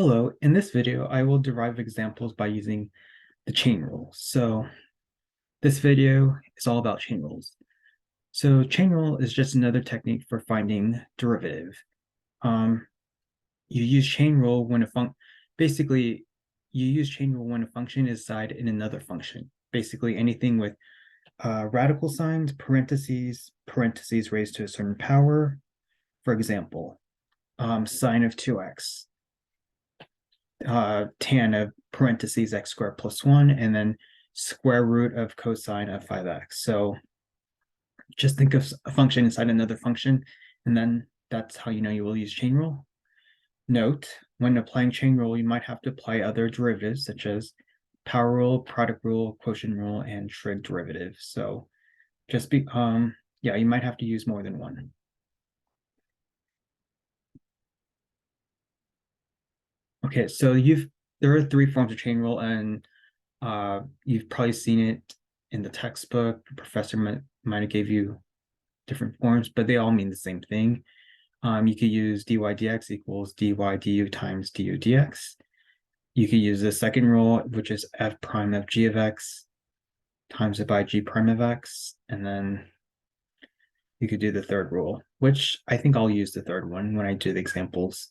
Hello, in this video, I will derive examples by using the chain rule. So this video is all about chain rules. So chain rule is just another technique for finding derivative. You use chain rule when basically you use chain rule when a function is inside in another function. Basically anything with radical signs, parentheses raised to a certain power. For example, sine of 2x. Tan of parentheses x squared plus 1, and then square root of cosine of 5x. So just think of a function inside another function, and then that's how you know you will use chain rule. Note, when applying chain rule, you might have to apply other derivatives such as power rule, product rule, quotient rule, and trig derivative. So just yeah, you might have to use more than one. Okay, so there are three forms of chain rule, and you've probably seen it in the textbook. The professor might have gave you different forms, but they all mean the same thing. You could use dy dx equals dy du times du dx. You could use the second rule, which is f prime of g of x times it by g prime of x. And then you could do the third rule, which I think I'll use the third one when I do the examples.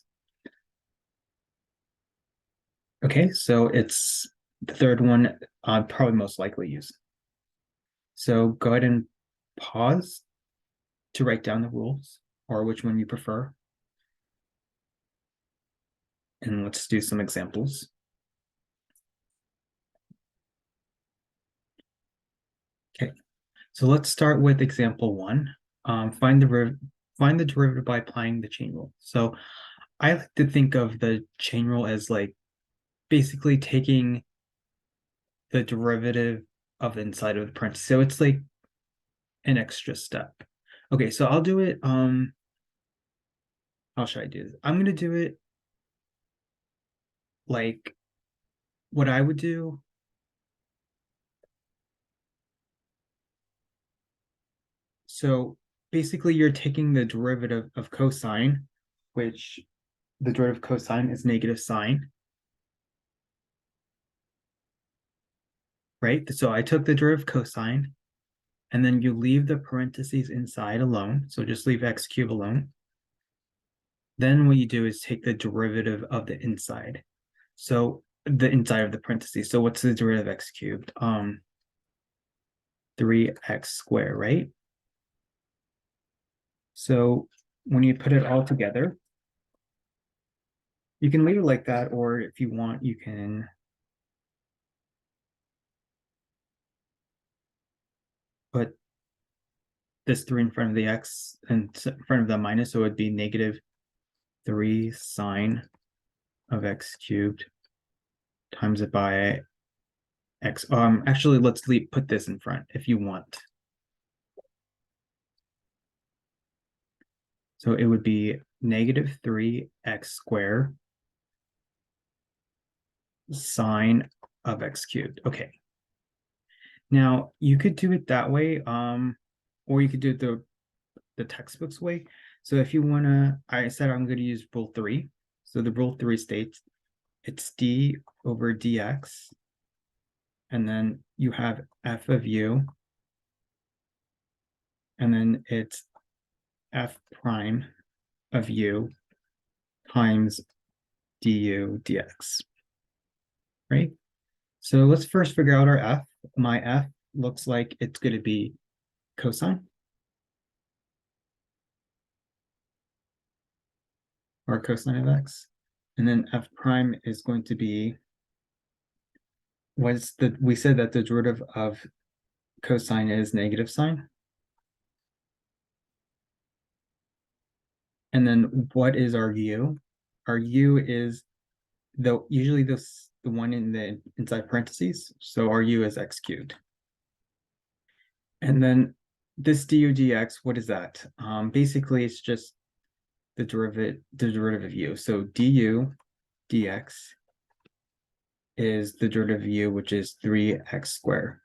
Okay, so it's the third one I'd probably most likely use. So go ahead and pause to write down the rules or which one you prefer. And let's do some examples. Okay, so let's start with example one. Find the derivative by applying the chain rule. So I like to think of the chain rule as like basically taking the derivative of the inside of the parentheses. So it's like an extra step. Okay, so I'll do it. How should I do this? I'm gonna do it like what I would do. So basically you're taking the derivative of cosine, which the derivative of cosine is negative sine, right? So I took the derivative of cosine, and then you leave the parentheses inside alone. So just leave x cubed alone. Then what you do is take the derivative of the inside. So the inside of the parentheses. So what's the derivative of x cubed? 3x squared, right? So when you put it all together, you can leave it like that, or if you want, you can put this 3 in front of the x and in front of the minus, so it would be negative 3 sine of x cubed times it by x. Actually, let's put this in front if you want. So it would be negative 3x squared sine of x cubed. Okay. Now you could do it that way, or you could do it the textbook's way. So if you wanna, I said I'm gonna use rule 3. So the rule 3 states it's d over dx, and then you have f of u, and then it's f prime of u times du dx, right? So let's first figure out our f. My f looks like it's going to be cosine, or cosine of x. And then f prime is going to be, we said that the derivative of cosine is negative sine. And then what is our u? Our u is usually the one in the inside parentheses. So our u is x cubed. And then this du dx, what is that? Basically, it's just the derivative of u. So du dx is the derivative of u, which is 3x squared.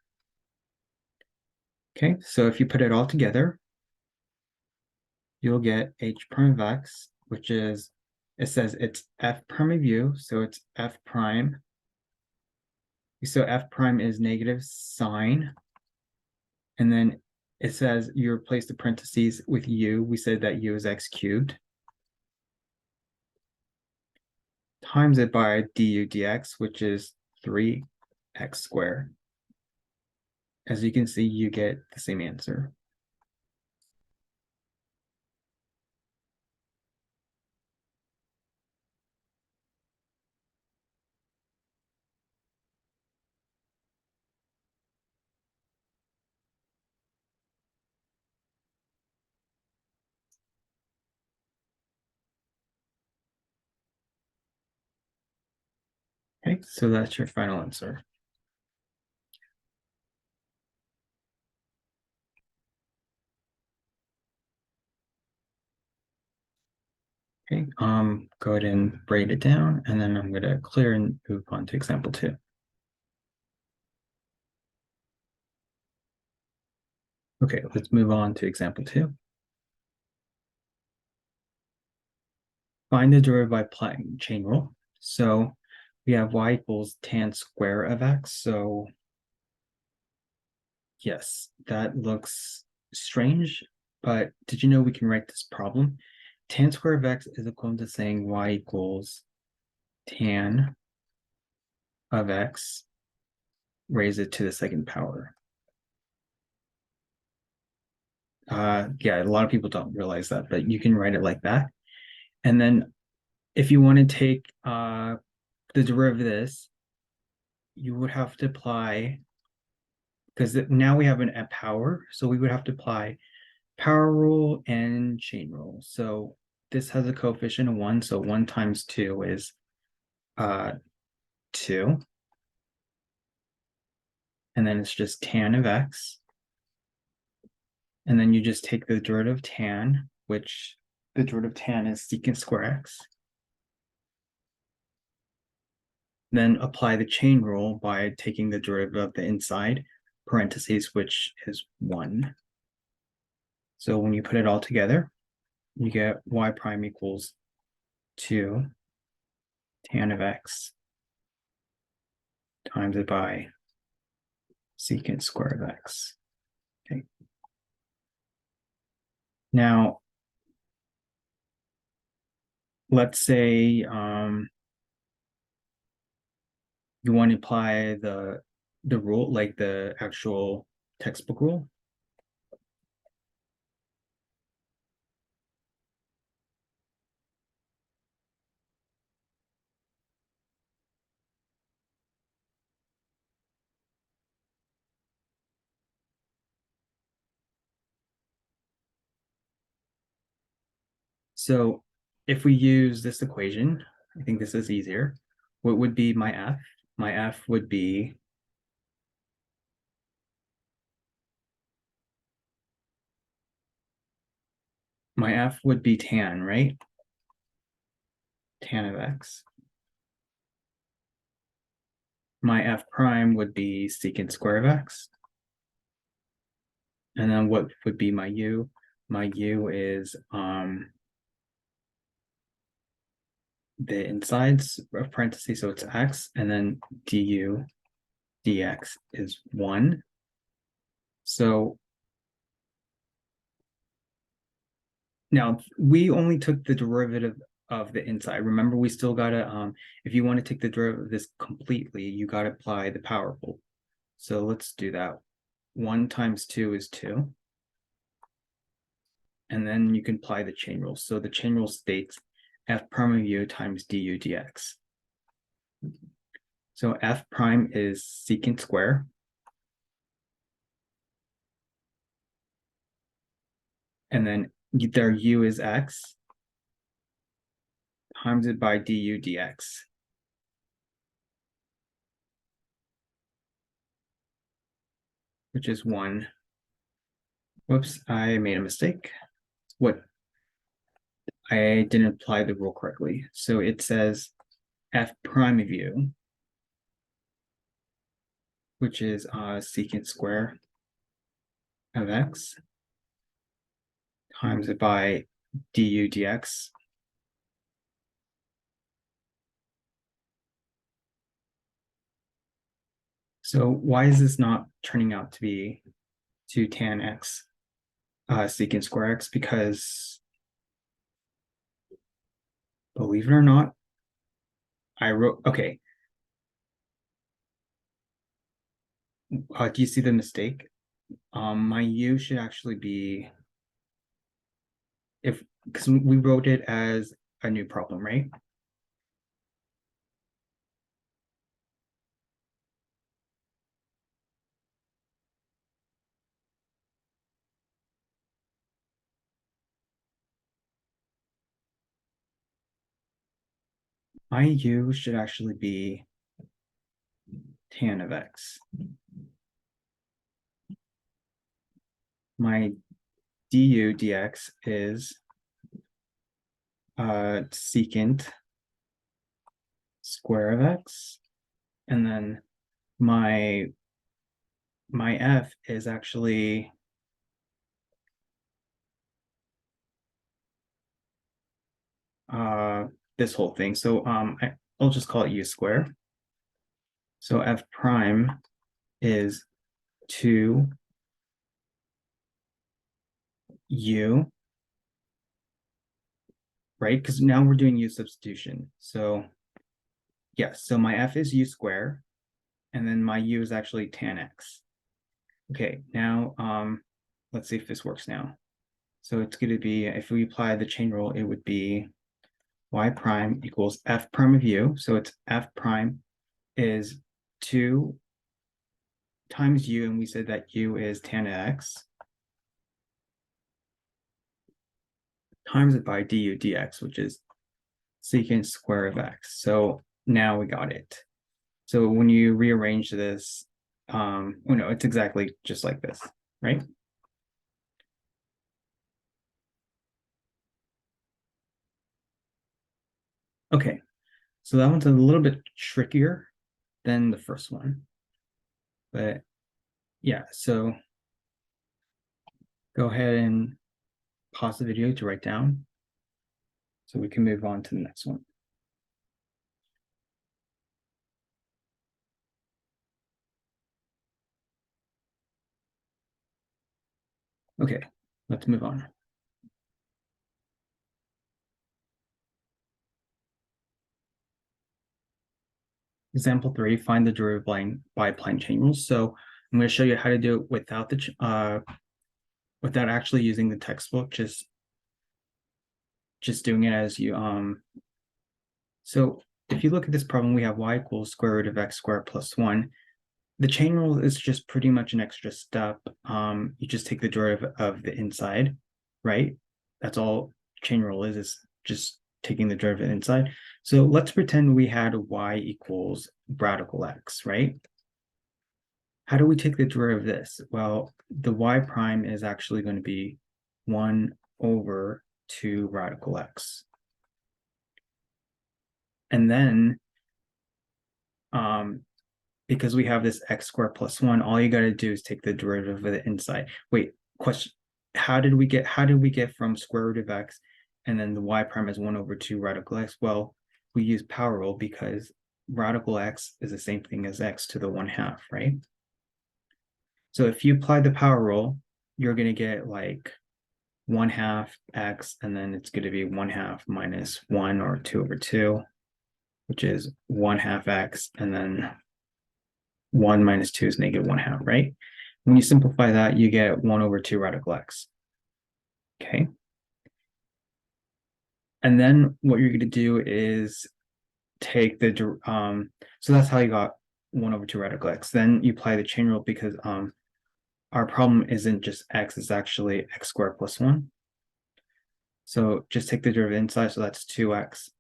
Okay, so if you put it all together, you'll get h prime of x, which is it says it's f prime of u, so it's f prime. So f prime is negative sine, and then it says you replace the parentheses with u. We said that u is x cubed, times it by du dx, which is 3x squared. As you can see, you get the same answer. Okay, so that's your final answer. Okay, go ahead and write it down, and then I'm gonna clear and move on to example 2. Okay, let's move on to example 2. Find the derivative by applying chain rule. So we have y equals tan square of x. So yes, that looks strange, but did you know we can write this problem? Tan square of x is equivalent to saying y equals tan of x raise it to the second power. Yeah, a lot of people don't realize that, but you can write it like that. And then if you want to take the derivative of this, you would have to apply, because now we have an at power, so we would have to apply power rule and chain rule. So this has a coefficient of 1, so 1 times 2 is 2. And then it's just tan of x. And then you just take the derivative of tan, which the derivative of tan is secant square x. Then apply the chain rule by taking the derivative of the inside parentheses, which is 1. So when you put it all together, you get y prime equals 2 tan of x times it by secant square of x. Okay. Now, let's say you want to apply the rule, like the actual textbook rule. So if we use this equation, I think this is easier. What would be my f? My f would be tan, right? Tan of x. My f prime would be secant square of x. And then what would be my u? My u is the insides of parentheses, so it's x, and then du dx is 1. So now we only took the derivative of the inside. Remember, we still gotta, if you want to take the derivative of this completely, you gotta apply the power rule. So let's do that. 1 times 2 is 2. And then you can apply the chain rule. So the chain rule states f prime of u times du dx. So f prime is secant square. And then their u is x times it by du dx. Which is 1. Whoops, I made a mistake. What? I didn't apply the rule correctly. So it says f prime of u, which is secant square of x, times it by du dx, So why is this not turning out to be 2 tan x secant square x? Because believe it or not, I wrote, okay, do you see the mistake? My u should actually be, if, because we wrote it as a new problem, right? My u should actually be tan of x. My du dx is secant square of x, and then my f is actually this whole thing. So I'll just call it u square. So f prime is 2 u, right? Because now we're doing u substitution. So yes, so my f is u square, and then my u is actually tan x. Okay, now let's see if this works now. So it's going to be, if we apply the chain rule, it would be y prime equals f prime of u. So it's f prime is 2 times u, and we said that u is tan x, times it by du dx, which is secant square of x. So now we got it. So when you rearrange this, oh no, it's exactly just like this, right? Okay, so that one's a little bit trickier than the first one. But yeah, so go ahead and pause the video to write down so we can move on to the next one. Okay, let's move on. Example 3, find the derivative line by applying chain rules. So I'm going to show you how to do it without without actually using the textbook, just doing it as you so if you look at this problem, we have y equals square root of x squared plus 1. The chain rule is just pretty much an extra step. You just take the derivative of the inside, right? That's all chain rule is just taking the derivative inside. So let's pretend we had y equals radical x, right? How do we take the derivative of this? Well, the y prime is actually going to be 1 over 2 radical x. And then because we have this x squared plus 1, all you got to do is take the derivative of the inside. Wait, question. How did we get from square root of x and then the y prime is 1 over 2 radical x? Well, we use power rule because radical x is the same thing as x to the 1/2, right? So if you apply the power rule, you're going to get like 1/2 x, and then it's going to be 1/2 minus 1 or 2 over 2, which is 1/2 x, and then 1 minus 2 is negative 1/2, right? When you simplify that, you get 1 over 2 radical x. Okay. And then what you're going to do is take the, so that's how you got 1 over 2 radical x. Then you apply the chain rule because our problem isn't just x, it's actually x squared plus 1. So just take the derivative inside, so that's 2x,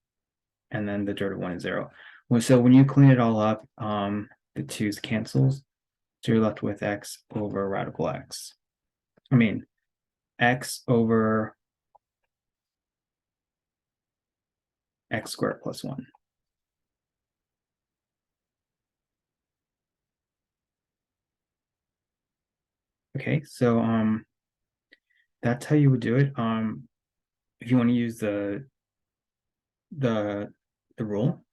and then the derivative of 1 is 0. So when you clean it all up, the 2's cancels, so you're left with x over radical x. I mean, x over x squared plus 1. Okay, so that's how you would do it. If you want to use the the rule,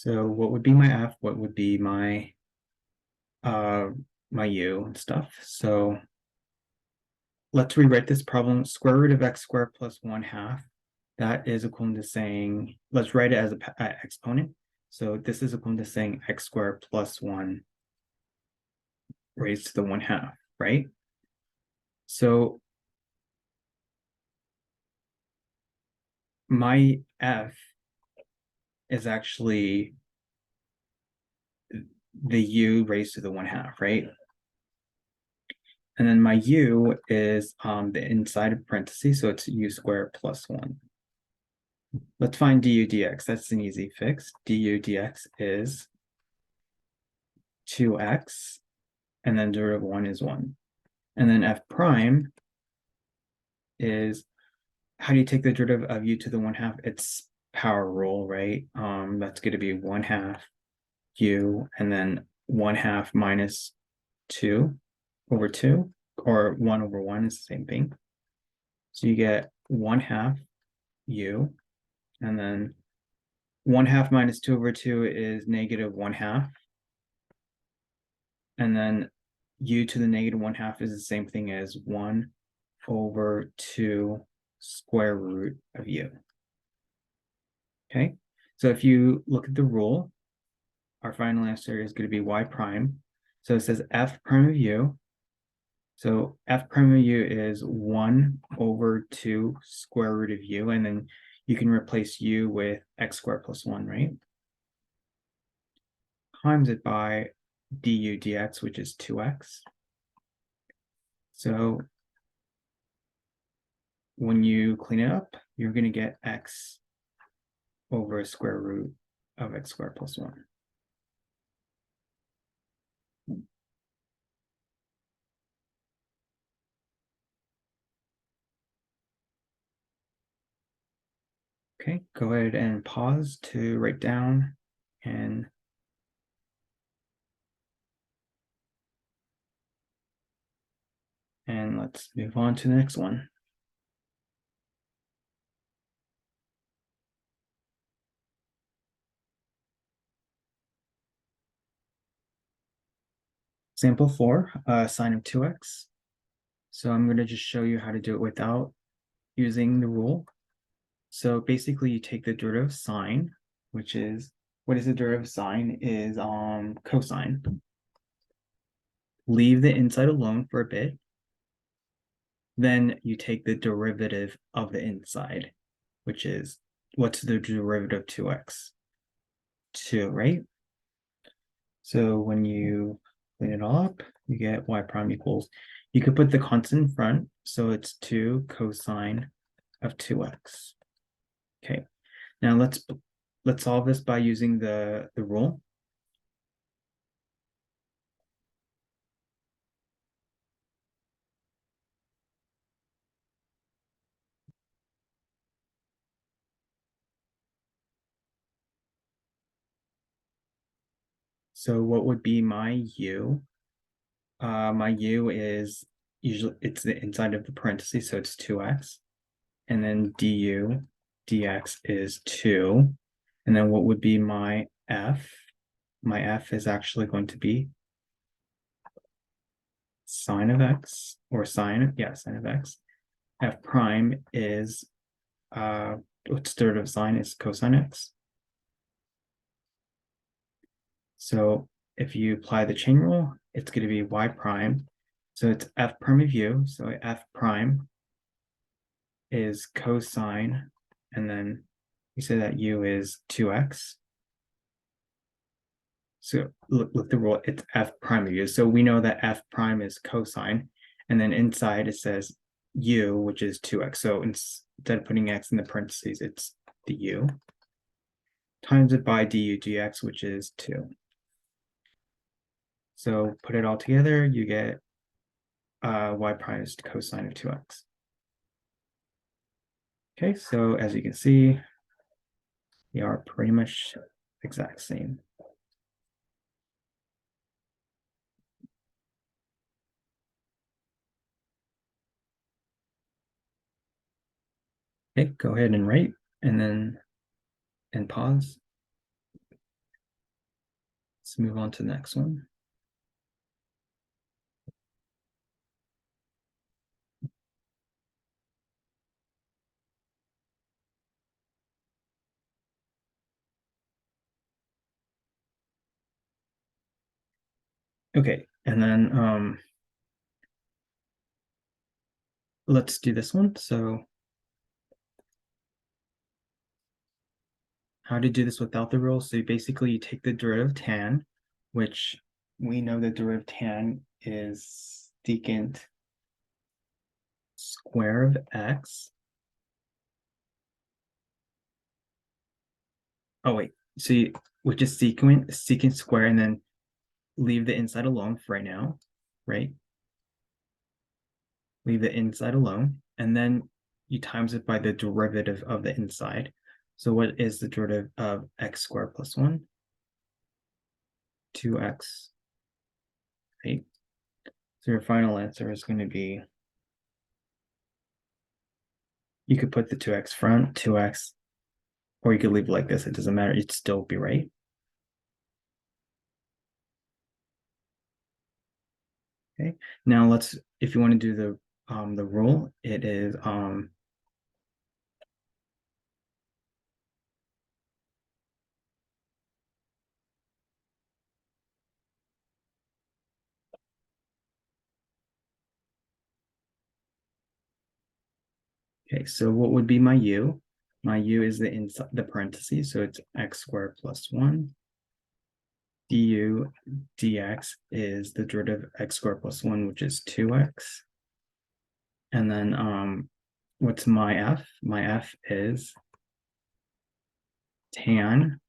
So what would be my f? What would be my u and stuff? So let's rewrite this problem. Square root of x squared plus 1/2. That is equivalent to saying, let's write it as a exponent. So this is equivalent to saying x squared plus 1 raised to the 1/2, right? So my f is actually the u raised to the 1/2, right? And then my u is the inside of parentheses, so it's u squared plus 1. Let's find du dx. That's an easy fix. Du dx is 2x, and then derivative of 1 is 1. And then f prime is, how do you take the derivative of u to the 1/2? It's power rule, right? That's going to be 1/2 u, and then 1/2 minus 2 over 2, or 1 over 1 is the same thing. So you get 1/2 u, and then 1/2 minus 2 over 2 is negative 1/2. And then u to the negative 1/2 is the same thing as 1 over 2 square root of u. Okay, so if you look at the rule, our final answer is going to be y prime. So it says f prime of u. So f prime of u is 1 over 2 square root of u, and then you can replace u with x squared plus 1, right? Times it by du dx, which is 2x. So when you clean it up, you're going to get x over a square root of x squared plus 1. Okay, go ahead and pause to write down, and let's move on to the next one. Example 4, sine of 2x. So I'm going to just show you how to do it without using the rule. So basically you take the derivative of sine, which is, what is the derivative of sine? Is cosine. Leave the inside alone for a bit. Then you take the derivative of the inside, which is, what's the derivative of 2x? 2, right? So when you clean it all up, you get y prime equals, you could put the constant in front, so it's 2 cosine of 2x. Okay, now let's solve this by using the rule. So what would be my u? My u is usually, it's the inside of the parentheses, so it's 2x. And then du dx is 2. And then what would be my f? My f is actually going to be sine of x, or sine of x. F prime is, what's the derivative of sine? Is cosine x. So if you apply the chain rule, it's going to be y prime. So it's f prime of u. So f prime is cosine, and then you say that u is 2x. So look the rule, it's f prime of u. So we know that f prime is cosine, and then inside it says u, which is 2x. So instead of putting x in the parentheses, it's the u, times it by du dx, which is 2. So put it all together, you get y prime is cosine of 2x. Okay, so as you can see, they are pretty much exact same. Okay, go ahead and write, and then pause. Let's move on to the next one. Okay, and then let's do this one. So how to do this without the rule? So basically you take the derivative of tan, which we know the derivative of tan is secant square of x. Oh wait, so which is secant square, and then leave the inside alone for right now, right? Leave the inside alone, and then you times it by the derivative of the inside. So what is the derivative of x squared plus 1? 2x, right? So your final answer is going to be, you could put the 2x front, 2x, or you could leave it like this. It doesn't matter. It'd still be right. Okay. Now let's, if you want to do the rule, it is okay. So what would be my u? My u is the inside the parentheses, so it's x squared plus 1. Du dx is the derivative of x squared plus 1, which is 2x. And then what's my f? My f is tan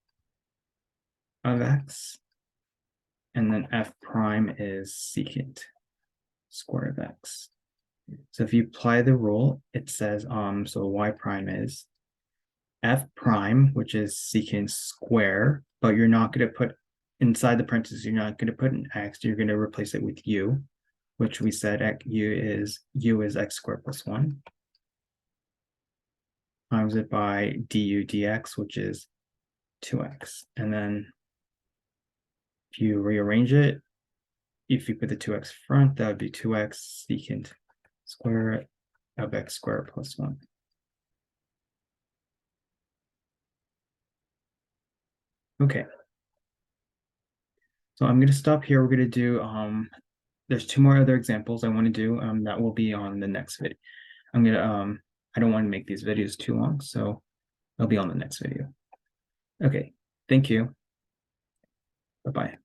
of x. And then f prime is secant square of x. So if you apply the rule, it says, so y prime is f prime, which is secant square, but you're not going to put inside the parentheses, you're not going to put an x, you're going to replace it with u, which we said u is x squared plus 1, times it by du dx, which is 2x. And then if you rearrange it, if you put the 2x front, that would be 2x secant square of x squared plus 1. Okay. So I'm going to stop here. We're going to do, there's 2 more other examples I want to do, that will be on the next video. I'm going to, I don't want to make these videos too long, so they'll be on the next video. Okay. Thank you. Bye-bye.